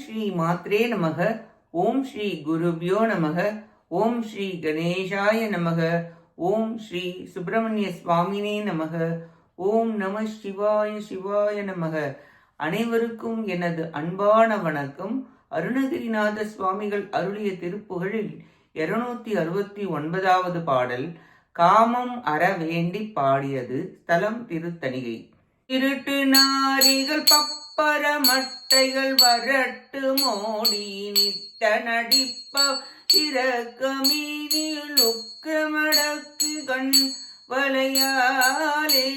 ஸ்ரீ மாத்ரே நமக. ஓம் ஸ்ரீ குருபியோ நமக. ஓம் ஸ்ரீ கணேசாய நமக. ஓம் ஸ்ரீ சுப்பிரமணிய சுவாமினே நமக. ஓம் நம சிவாய சிவாய நமக. அனைவருக்கும் எனது அன்பான வணக்கம். அருணகிரிநாத சுவாமிகள் அருளிய திருப்புகழில் 269வது பாடல். காமம் அற வேண்டி பாடியது. ஸ்தலம் திருத்தணிகை. இருட்டு நாரிகள் பப்பர மட்டைகள் வரட்டு மோடி நித்த நடிப்ப இரக்கமீதில் உக்கமடக்கு கண் வலையாலே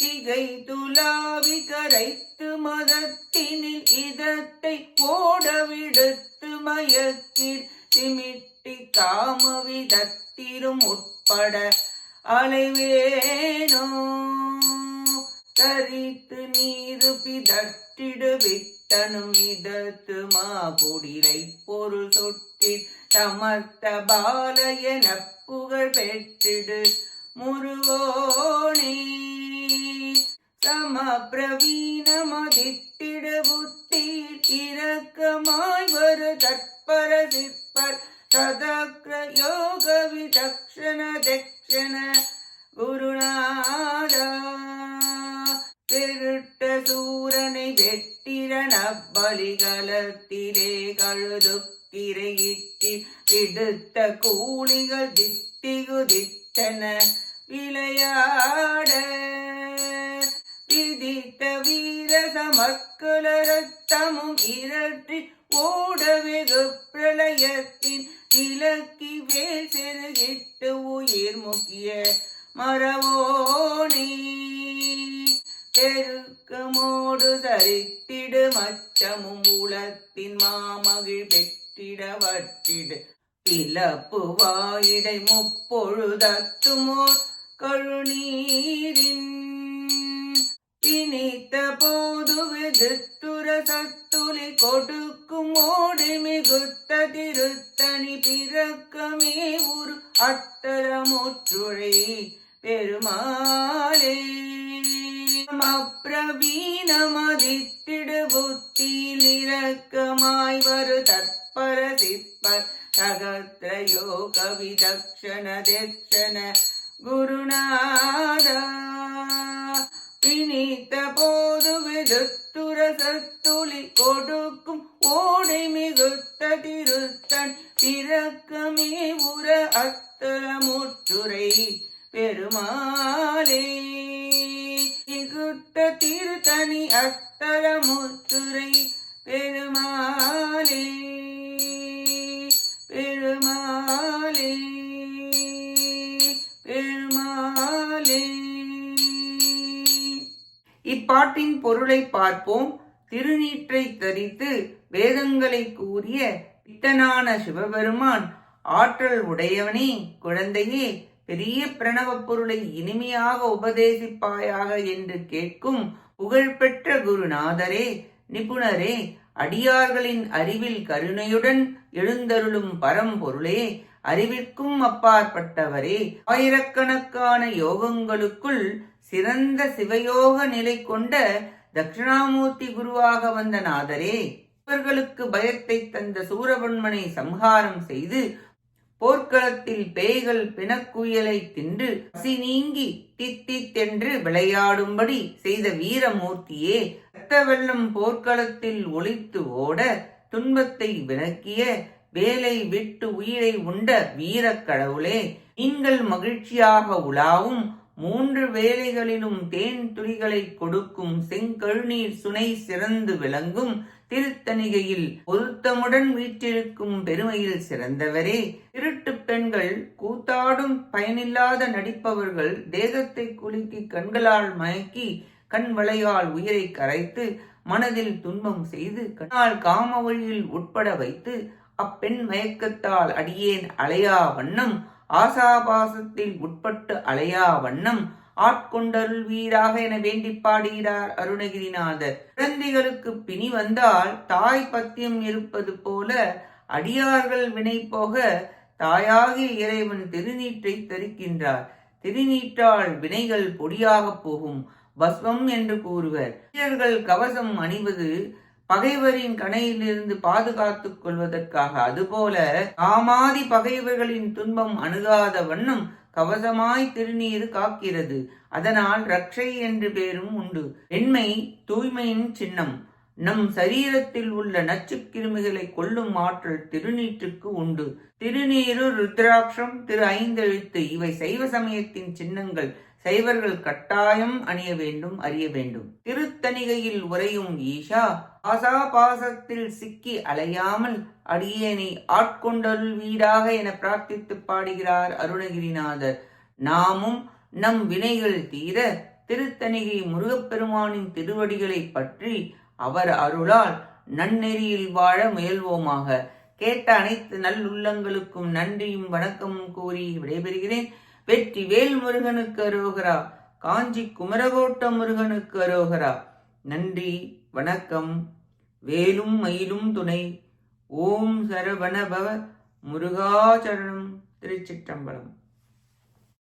திகை துலாவி கரைத்து மதத்தினில் இதத்தை போட விடுத்து மயக்கில் சிமிட்டி காமவிதத்திரும் உட்பட அலைவேனோ தரித்து நீரு பிதட்டிடு வித்தனும் இதத்து மாகுடிலை பொருள் சொட்டி சமர்த்த பாலயன புகழ் பெற்றிடு முருகோனே சம பிரவீன மதித்திடு புத்தி இரக்கமாய் வரு தற்பர சிற்பர் சதக்ர யோக விதக்ஷண தக்ஷண குருநாதா திருட்ட சூரனை வெட்டிரன பலிகலத்திலே கழுதுக்கிரையிட்டி விடுத்த கூலிகள் தித்திகுதித்தன விளையாட விதித்த வீர சமக்குல ரத்தமும் இரட்டி ஓட வெகு பிரளயத்தின் இலக்கி வேல் செருகிட்டு உயிர் முக்கிய மரவோனே பெருக்கமோடு சரித்திடு மச்சமும் உலத்தின் மாமகிழ் பெற்றிட வட்டிடு பிளப்பு வாயிடை முப்பொழுதத்துமோர் கழுநீரின் திணித்த போது வெதுத்துர சத்துளி கொடுக்கும் ஓடி மிகுத்த திருத்தணி பிறக்கமே உரு அத்தரமுற்றுழை பெருமாளே அப்பிரவீன மதித்திடு புத்தியில் இரக்கமாய் வரு தற்பர சிற்பர் சகத்ர யோக விதக்ஷண தக்ஷண குருநாதா பிணித்த போது விதுத்துர சத்துளி கொடுக்கும் ஓடை மிகுத்த திருத்தன் பிறக்கமே உர அத்தரமுற்றுரை பெருமாளே மிகுத்த திருத்தனி அத்தரமுற்றுரை பெருமாளே பெருமாளே பெருமாளே. இப்பாட்டின் பொருளை பார்ப்போம். திருநீற்றை தரித்து வேதங்களை கூறிய பித்தனான சிவபெருமான், ஆற்றல் உடையவனே, குழந்தையே, பெரிய பிரணவ பொருளை இனிமையாக உபதேசிப்பாயாக என்று கேட்கும் புகழ்பெற்ற குருநாதரே, நிபுணரே, அடியார்களின் அறிவில் கருணையுடன் எழுந்தருளும் பரம்பொருளே, அறிவிற்கும் அப்பாற்பட்டவரே, ஆயிரக்கணக்கான யோகங்களுக்குள் சிறந்த சிவயோக நிலை கொண்ட தட்சிணாமூர்த்தி குருவாக வந்த நாதரே, இவர்களுக்கு பயத்தை தந்த சூரபன்மனை சம்ஹாரம் செய்து போர்க்களத்தில் பேய்கள் பிணக்குயலை தின்று பசி நீங்கி தித்தித்தென்று விளையாடும்படி செய்த வீரமூர்த்தியே, ரத்த வெள்ளம் போர்க்களத்தில் ஒளித்து ஓட துன்பத்தை விலக்கிய வேலை விட்டு உயிரை உண்ட வீரக் கடவுளே, நீங்கள் மகிழ்ச்சியாக உலாவும் 3 வேளைகளிலும் தேன் துளிகளை கொடுக்கும் செங்கழுநீர் சுனை சிறந்து விளங்கும் திருத்தணிகையில் பொருத்தமுடன் வீற்றிருக்கும் பெருமையில் சிறந்தவரே, திருட்டு பெண்கள், கூத்தாடும் பயனில்லாத நடிப்பவர்கள், தேகத்தை குலுக்கி கண்களால் மயக்கி கண் வளையால் உயிரை கரைத்து மனதில் துன்பம் செய்து கண்ணால் காம வழியில் உட்பட வைத்து அப்பெண் மயக்கத்தால் அடியேன் அலையா வண்ணம் ஆசாபாசத்தில் உட்பட்டு அலையா வண்ணம் ஆட்கொண்டருள்வீராக என வேண்டி பாடுகிறார் அருணகிரிநாதர். குழந்தைகளுக்கு பிணி வந்தால் தாய் பத்தியம் இருப்பது போல அடியார்கள் வினை போக தாயாகிய இறைவன் திருநீற்றை தரிக்கின்றார். திருநீற்றால் வினைகள் பொடியாக போகும், பஸ்வம் என்று கூறுவர். வீரர்கள் கவசம் அணிவது பகைவரின் கணையிலிருந்து பாதுகாத்துக் கொள்வதற்காக. அதுபோல காமாதி பகைவர்களின் துன்பம் அணுகாத வண்ணம் கவசமாய் திருநீறு காக்கிறது. அதனால் ரக்ஷை என்று பேரும் உண்டு. வெண்மை தூய்மையின் சின்னம். நம் சரீரத்தில் உள்ள நச்சுக்கிருமிகளை கொல்லும் ஆற்றல் திருநீற்றுக்கு உண்டு. திருநீரு, ருத்ராட்சம், திரு ஐந்தெழுத்து இவை சைவ சமயத்தின் சின்னங்கள். சைவர்கள் கட்டாயம் அணிய வேண்டும், அறிய வேண்டும். திருத்தணிகையில் உரையும் ஈஷா, ஆசா பாசத்தில் சிக்கி அலையாமல் அடியேனை ஆட்கொண்டருள் வீடாக என பிரார்த்தித்து பாடுகிறார் அருணகிரிநாதர். நாமும் நம் வினைகள் தீர திருத்தணிகை முருகப்பெருமானின் திருவடிகளை பற்றி அவர் அருளால் நன்னெறியில் வாழ முயல்வோமாக. கேட்ட அனைத்து நல்லுள்ளங்களுக்கும் நன்றியும் வணக்கமும் கூறி விடைபெறுகிறேன். வெற்றி வேல் முருகனுக்கு அரோகரா. காஞ்சி குமரகோட்ட முருகனுக்கு அரோகரா. நன்றி, வணக்கம். வேலும் மயிலும் துணை. ஓம் சரவணபவ முருகாச்சரணம். திருச்சிற்றம்பலம்.